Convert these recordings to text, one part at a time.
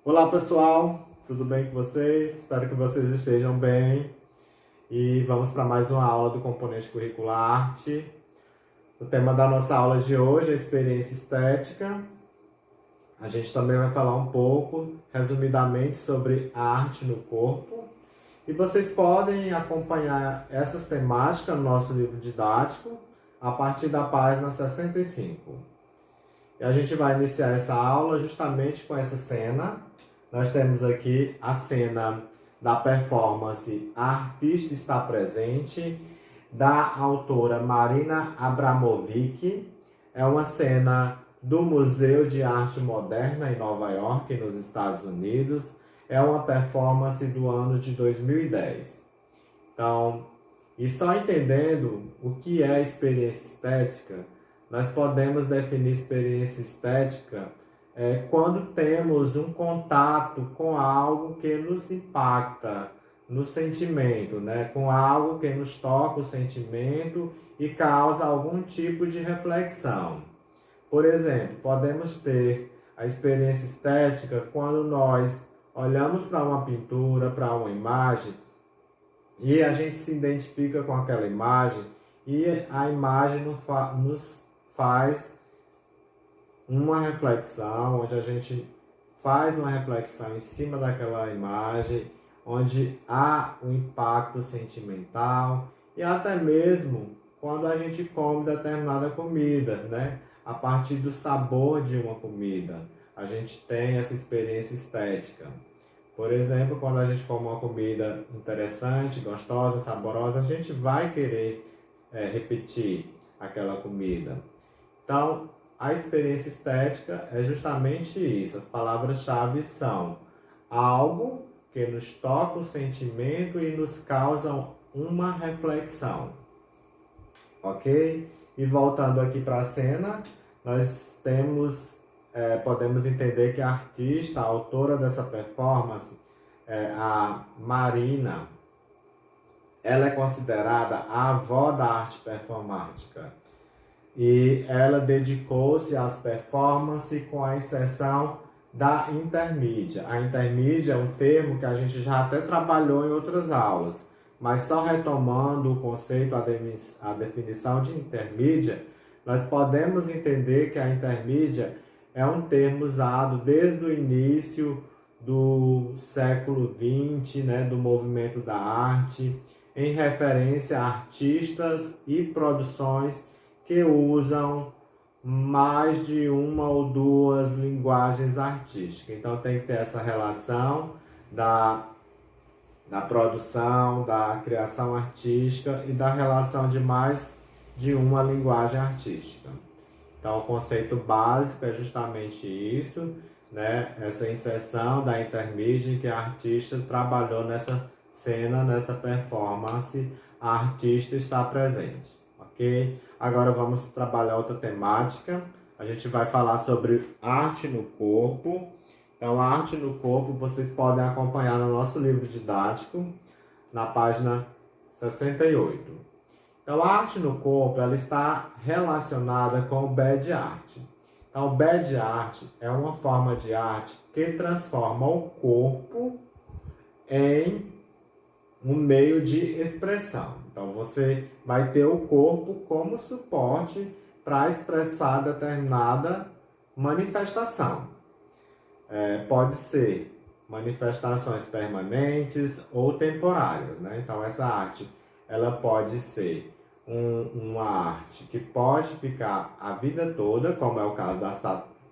Olá pessoal, tudo bem com vocês? Espero que vocês estejam bem. E vamos para mais uma aula do componente curricular arte. O tema da nossa aula de hoje é experiência estética. A gente também vai falar um pouco, resumidamente, sobre a arte no corpo. E vocês podem acompanhar essas temáticas no nosso livro didático a partir da página 65. E a gente vai iniciar essa aula justamente com essa cena. Nós temos aqui a cena da performance A Artista Está Presente, da autora Marina Abramovic. É uma cena do Museu de Arte Moderna em Nova York, nos Estados Unidos. É uma performance do ano de 2010. Então, e só entendendo o que é experiência estética, nós podemos definir experiência estética quando temos um contato com algo que nos impacta no sentimento, né? Com algo que nos toca o sentimento e causa algum tipo de reflexão. Por exemplo, podemos ter a experiência estética quando nós olhamos para uma pintura, para uma imagem, e a gente se identifica com aquela imagem, e a imagem nos faz uma reflexão, onde a gente faz uma reflexão em cima daquela imagem, onde há um impacto sentimental, e até mesmo quando a gente come determinada comida, né? A partir do sabor de uma comida, a gente tem essa experiência estética. Por exemplo, quando a gente come uma comida interessante, gostosa, saborosa, a gente vai querer repetir aquela comida. Então, a experiência estética é justamente isso. As palavras-chave são algo que nos toca o sentimento e nos causa uma reflexão. Ok? E voltando aqui para a cena, nós podemos entender que a artista, a autora dessa performance, a Marina, ela é considerada a avó da arte performática. E ela dedicou-se às performances com a inserção da intermídia. A intermídia é um termo que a gente já até trabalhou em outras aulas, mas só retomando o conceito, a definição de intermídia, nós podemos entender que a intermídia é um termo usado desde o início do século XX, né, do movimento da arte, em referência a artistas e produções que usam mais de uma ou duas linguagens artísticas. Então tem que ter essa relação da produção, da criação artística e da relação de mais de uma linguagem artística. Então o conceito básico é justamente isso, né? Essa inserção da intermídia em que a artista trabalhou nessa cena, nessa performance, a artista está presente, ok? Agora vamos trabalhar outra temática. A gente vai falar sobre arte no corpo. Então, a arte no corpo vocês podem acompanhar no nosso livro didático, na página 68. Então, a arte no corpo ela está relacionada com o bad art. Então, o bad art é uma forma de arte que transforma o corpo em um meio de expressão. Então, você vai ter o corpo como suporte para expressar determinada manifestação. Pode ser manifestações permanentes ou temporárias, né? Então, essa arte ela pode ser uma arte que pode ficar a vida toda, como é o caso das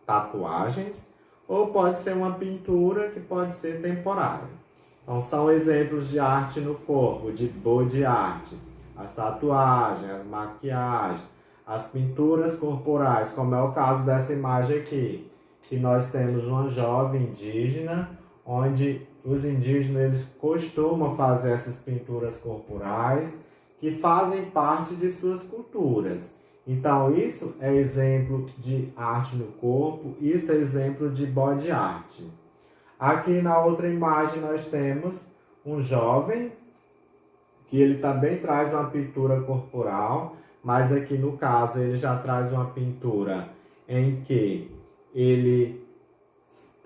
tatuagens, ou pode ser uma pintura que pode ser temporária. Então, são exemplos de arte no corpo, de body art, as tatuagens, as maquiagens, as pinturas corporais, como é o caso dessa imagem aqui, que nós temos uma jovem indígena, onde os indígenas eles costumam fazer essas pinturas corporais, que fazem parte de suas culturas. Então, isso é exemplo de arte no corpo, isso é exemplo de body art. Aqui na outra imagem nós temos um jovem que ele também traz uma pintura corporal, mas aqui no caso ele já traz uma pintura em que ele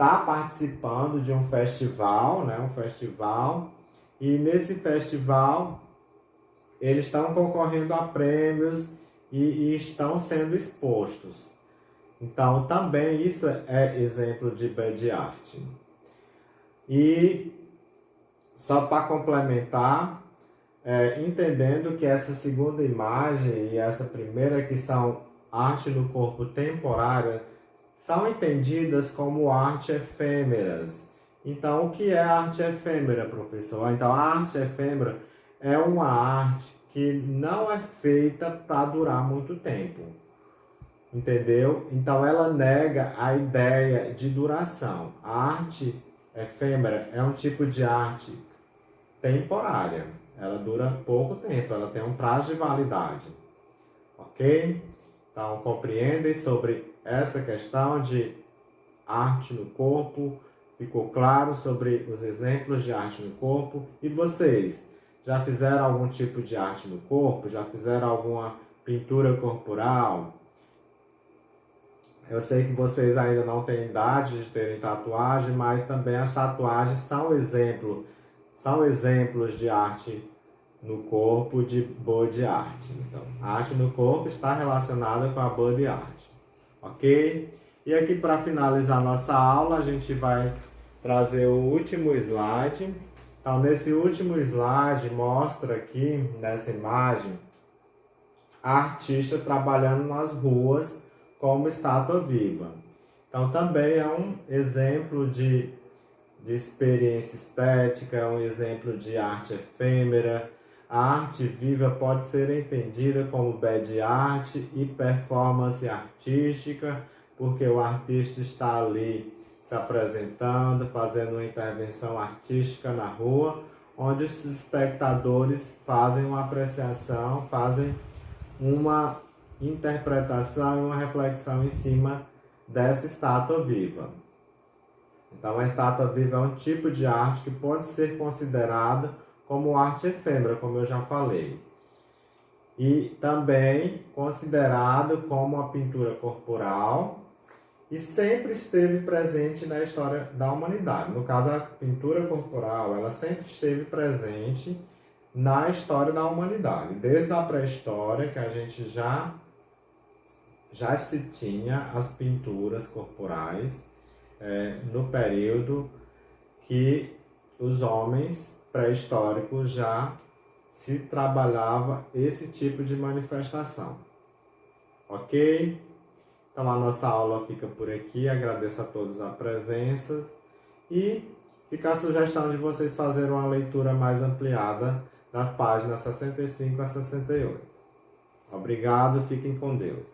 está participando de um festival, né? Um festival. E nesse festival eles estão concorrendo a prêmios e estão sendo expostos. Então também isso é exemplo de bad art. E só para complementar, entendendo que essa segunda imagem e essa primeira, que são arte no corpo temporária, são entendidas como arte efêmeras. Então, o que é arte efêmera, professor? Então, a arte efêmera é uma arte que não é feita para durar muito tempo. Entendeu? Então, ela nega a ideia de duração. A arte efêmera é um tipo de arte temporária. Ela dura pouco tempo, ela tem um prazo de validade. Ok? Então, compreendem sobre essa questão de arte no corpo? Ficou claro sobre os exemplos de arte no corpo? E vocês, já fizeram algum tipo de arte no corpo? Já fizeram alguma pintura corporal? Eu sei que vocês ainda não têm idade de terem tatuagem, mas também as tatuagens são exemplos de arte no corpo, de body art. Então, a arte no corpo está relacionada com a body art, ok? E aqui, para finalizar nossa aula, a gente vai trazer o último slide. Então, nesse último slide, mostra aqui, nessa imagem, a artista trabalhando nas ruas como estátua viva. Então, também é um exemplo de experiência estética, é um exemplo de arte efêmera. A arte viva pode ser entendida como bad art e performance artística, porque o artista está ali se apresentando, fazendo uma intervenção artística na rua, onde os espectadores fazem uma apreciação, fazem uma interpretação e uma reflexão em cima dessa estátua viva. Então, a estátua viva é um tipo de arte que pode ser considerada como arte efêmera, como eu já falei. E também considerado como a pintura corporal, e sempre esteve presente na história da humanidade. No caso, a pintura corporal, ela sempre esteve presente na história da humanidade. Desde a pré-história, que a gente já se tinha as pinturas corporais, no período que os homens pré-históricos já se trabalhava esse tipo de manifestação. Ok? Então a nossa aula fica por aqui. Agradeço a todos a presença e fica a sugestão de vocês fazerem uma leitura mais ampliada das páginas 65 a 68. Obrigado, fiquem com Deus.